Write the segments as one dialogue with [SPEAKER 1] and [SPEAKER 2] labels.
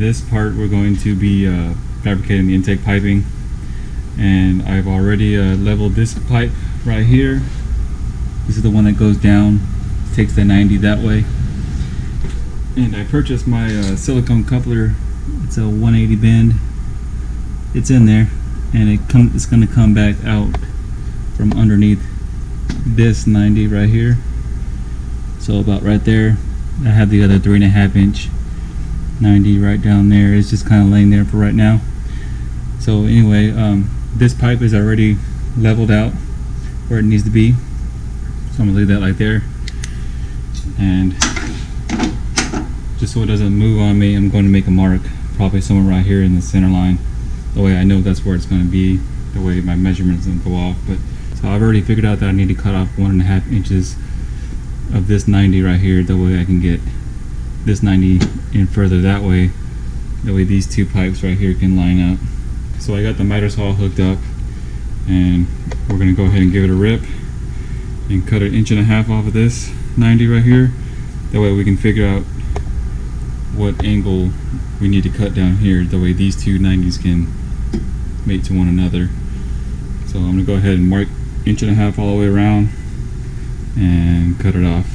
[SPEAKER 1] this part we're going to be fabricating the intake piping, and I've already leveled this pipe right here. This is the one that goes down, takes the 90 that way. And I purchased my silicone coupler. It's a 180 bend. It's in there, and it's going to come back out from underneath this 90 right here. So about right there. I have the other 3.5 inch 90 right down there. It's just kind of laying there for right now. So anyway, this pipe is already leveled out where it needs to be. So I'm gonna leave that like there, and just so it doesn't move on me, I'm going to make a mark probably somewhere right here in the center line. The way I know that's where it's going to be, the way my measurements don't go off. But so I've already figured out that I need to cut off 1.5 inches of this 90 right here. That way I can get this 90 in further that way. That way these two pipes right here can line up. So I got the miter saw hooked up, and we're going to go ahead and give it a rip and cut 1.5 inches off of this 90 right here. That way we can figure out what angle we need to cut down here. That way these two 90s can mate to one another. So I'm going to go ahead and mark 1.5 inches all the way around and cut it off.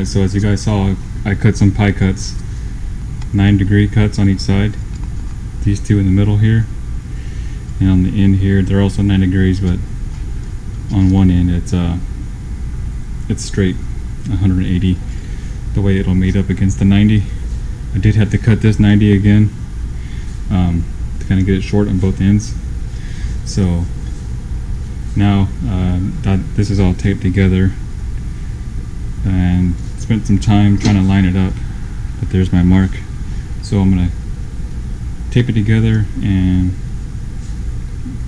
[SPEAKER 1] So as you guys saw, I cut some pie cuts, 9-degree cuts on each side. These two in the middle here, and on the end here, they're also 9 degrees, but on one end it's straight 180. The way it'll mate up against the 90. I did have to cut this 90 again to kind of get it short on both ends. So now that this is all taped together, and spent some time trying to line it up, but there's my mark. So I'm gonna tape it together and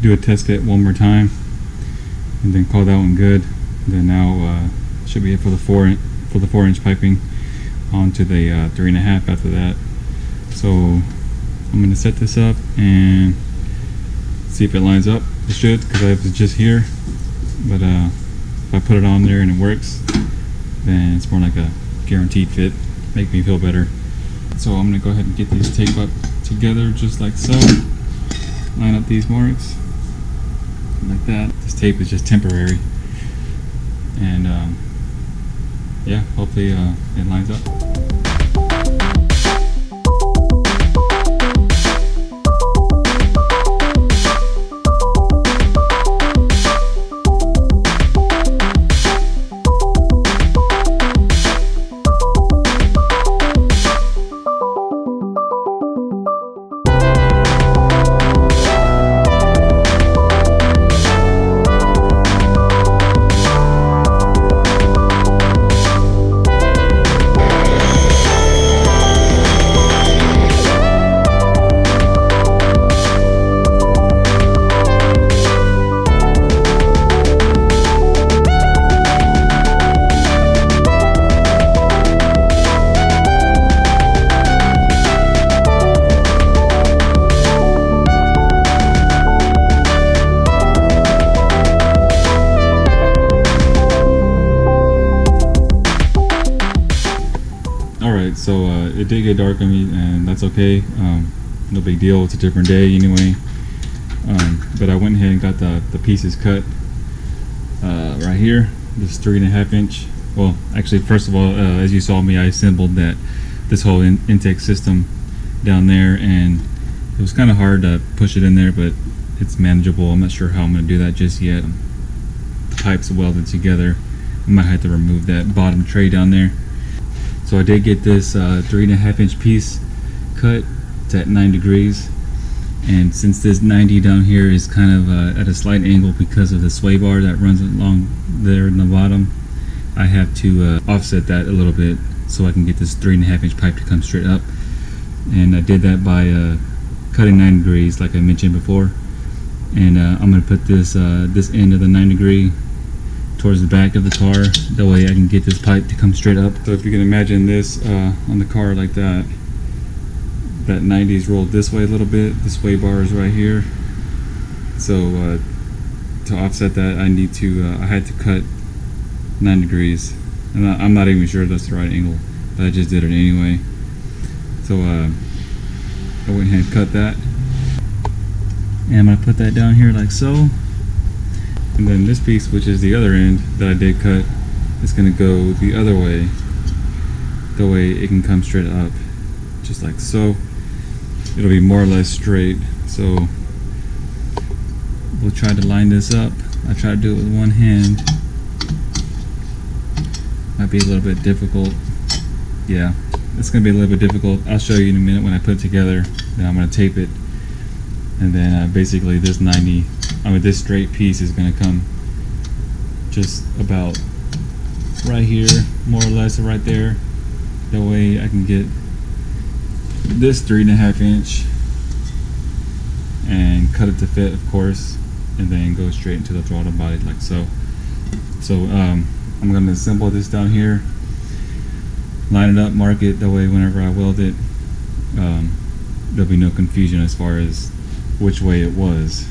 [SPEAKER 1] do a test fit one more time, and then call that one good. Then now should be it for the 4-inch piping onto the 3.5 after that. So I'm gonna set this up and see if it lines up. It should, because I have it just here, but if I put it on there and it works, then it's more like a guaranteed fit. Make me feel better. So I'm gonna go ahead and get these together just like so. Line up these marks like that. This tape is just temporary, and yeah, hopefully it lines up. Alright, so it did get dark on me, and that's okay. No big deal, it's a different day anyway. But I went ahead and got the pieces cut right here. This 3.5 inch. Well, actually, first of all, as you saw me, I assembled this whole intake system down there, and it was kind of hard to push it in there, but it's manageable. I'm not sure how I'm going to do that just yet. The pipes welded together. I might have to remove that bottom tray down there. So I did get this 3.5 inch piece cut. It's at 9 degrees, and since this 90 down here is kind of at a slight angle because of the sway bar that runs along there in the bottom, I have to offset that a little bit so I can get this 3.5 inch pipe to come straight up. And I did that by cutting 9 degrees like I mentioned before. And I'm going to put this this end of the 9 degree towards the back of the car, that way I can get this pipe to come straight up. So if you can imagine this on the car like that, that 90 is rolled this way a little bit, the sway bar is right here. So to offset that, I had to cut 9 degrees, and I'm not even sure that's the right angle, but I just did it anyway. So I went ahead and cut that, and I'm gonna put that down here like so. And then this piece, which is the other end that I did cut, is going to go the other way. The way it can come straight up, just like so. It'll be more or less straight. So we'll try to line this up. I try to do it with one hand. Might be a little bit difficult. Yeah, it's going to be a little bit difficult. I'll show you in a minute when I put it together. Then I'm going to tape it. And then basically this this straight piece is going to come just about right here, more or less right there. That way I can get this 3.5 inch and cut it to fit, of course, and then go straight into the throttle body like so. So I'm going to assemble this down here, line it up, mark it, that way whenever I weld it, there'll be no confusion as far as which way it was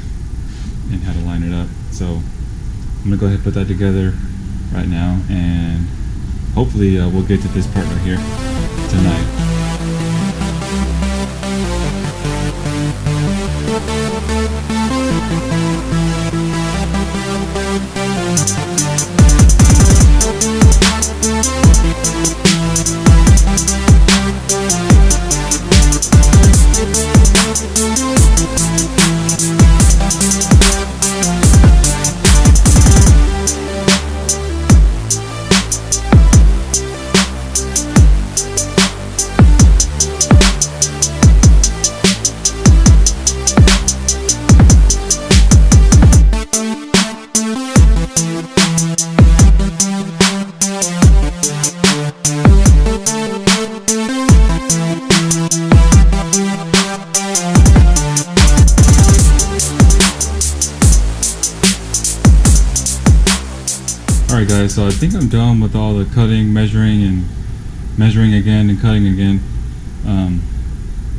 [SPEAKER 1] and how to line it up. So I'm gonna go ahead and put that together right now, and hopefully we'll get to this part right here tonight. Alright guys, so I think I'm done with all the cutting, measuring again and cutting again.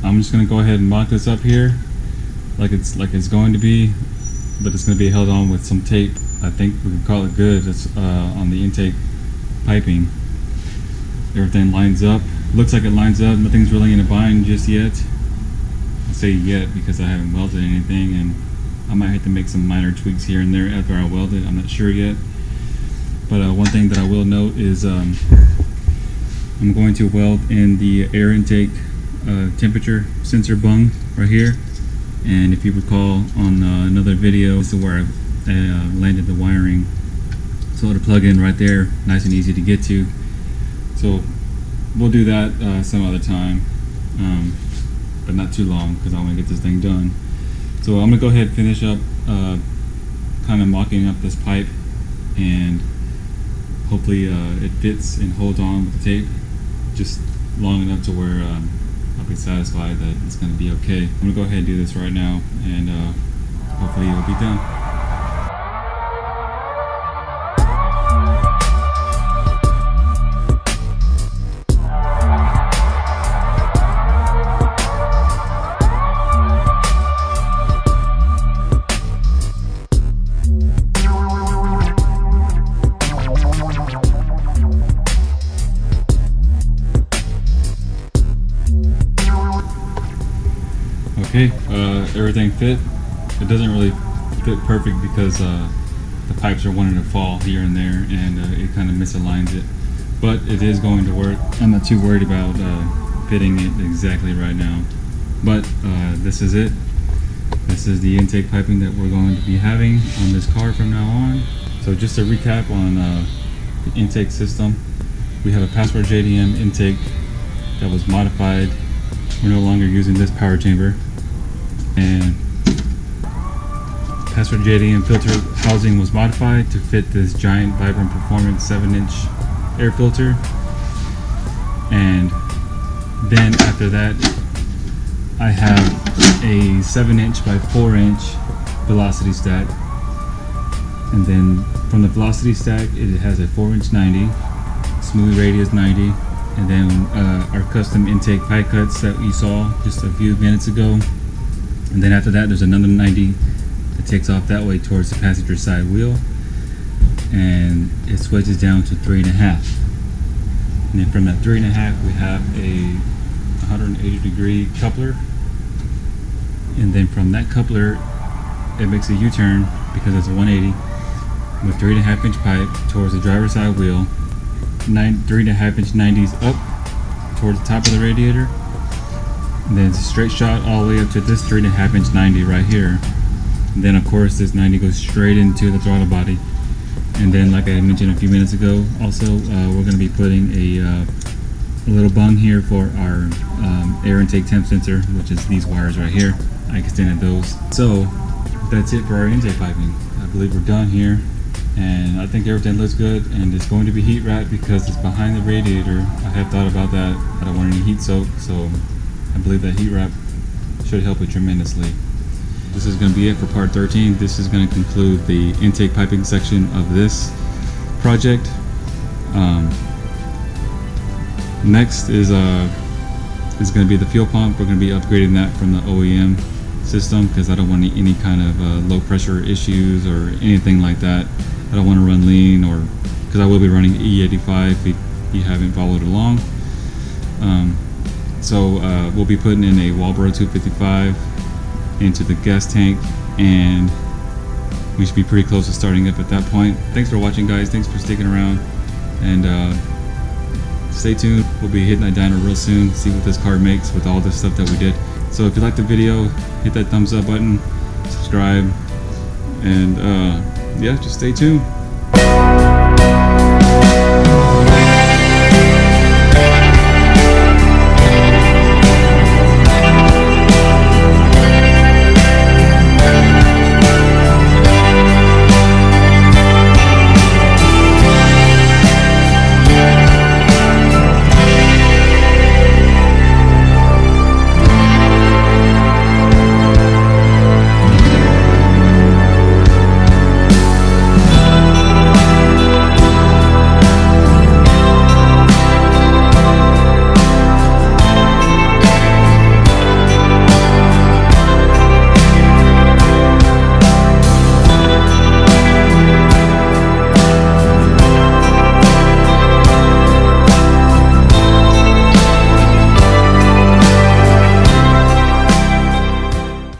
[SPEAKER 1] I'm just gonna go ahead and mock this up here like it's going to be, but it's gonna be held on with some tape. I think we can call it good. It's on the intake piping. Everything lines up. Looks like it lines up. Nothing's really in a bind just yet. say yet because I haven't welded anything, and I might have to make some minor tweaks here and there after I weld it. I'm not sure yet. But one thing that I will note is I'm going to weld in the air intake temperature sensor bung right here. And if you recall on another video, this is where I landed the wiring. So to plug in right there, nice and easy to get to. So we'll do that some other time, but not too long because I want to get this thing done. So I'm gonna go ahead and finish up kind of mocking up this pipe, and hopefully it fits and holds on with the tape just long enough to where I'll be satisfied that it's gonna be okay. I'm gonna go ahead and do this right now, and hopefully it'll be done. Okay, everything fit. It doesn't really fit perfect because the pipes are wanting to fall here and there, and it kind of misaligns it. But it is going to work. I'm not too worried about fitting it exactly right now. But this is it. This is the intake piping that we're going to be having on this car from now on. So just to recap on the intake system, we have a Password JDM intake that was modified. We're no longer using this power chamber. And Password JDM filter housing was modified to fit this giant Vibrant Performance 7-inch air filter. And then after that, I have a 7-inch by 4-inch velocity stack. And then from the velocity stack, it has a 4-inch 90, smooth radius 90, and then our custom intake pipe cuts that you saw just a few minutes ago. And then after that, there's another 90 that takes off that way towards the passenger side wheel, and it switches down to 3.5. And then from that 3.5, we have a 180-degree coupler, and then from that coupler, it makes a U-turn because it's a 180 with 3.5-inch pipe towards the driver's side wheel, 3.5-inch 90s up towards the top of the radiator. And then it's a straight shot all the way up to this 3.5-inch 90 right here. And then of course this 90 goes straight into the throttle body. And then like I mentioned a few minutes ago, also we're going to be putting a little bung here for our air intake temp sensor, which is these wires right here. I extended those. So that's it for our intake piping. I believe we're done here, and I think everything looks good, and it's going to be heat wrapped because it's behind the radiator. I have thought about that. I don't want any heat soak, so I believe that heat wrap should help it tremendously. This is going to be it for part 13. This is going to conclude the intake piping section of this project. Next is going to be the fuel pump. We're going to be upgrading that from the OEM system because I don't want any kind of low pressure issues or anything like that. I don't want to run lean, or because I will be running E85 if you haven't followed along. So we'll be putting in a Walbro 255 into the gas tank, and we should be pretty close to starting up at that point. Thanks for watching, guys. Thanks for sticking around, and stay tuned. We'll be hitting that dyno real soon, see what this car makes with all this stuff that we did. So if you liked the video, hit that thumbs up button, subscribe, and yeah, just stay tuned.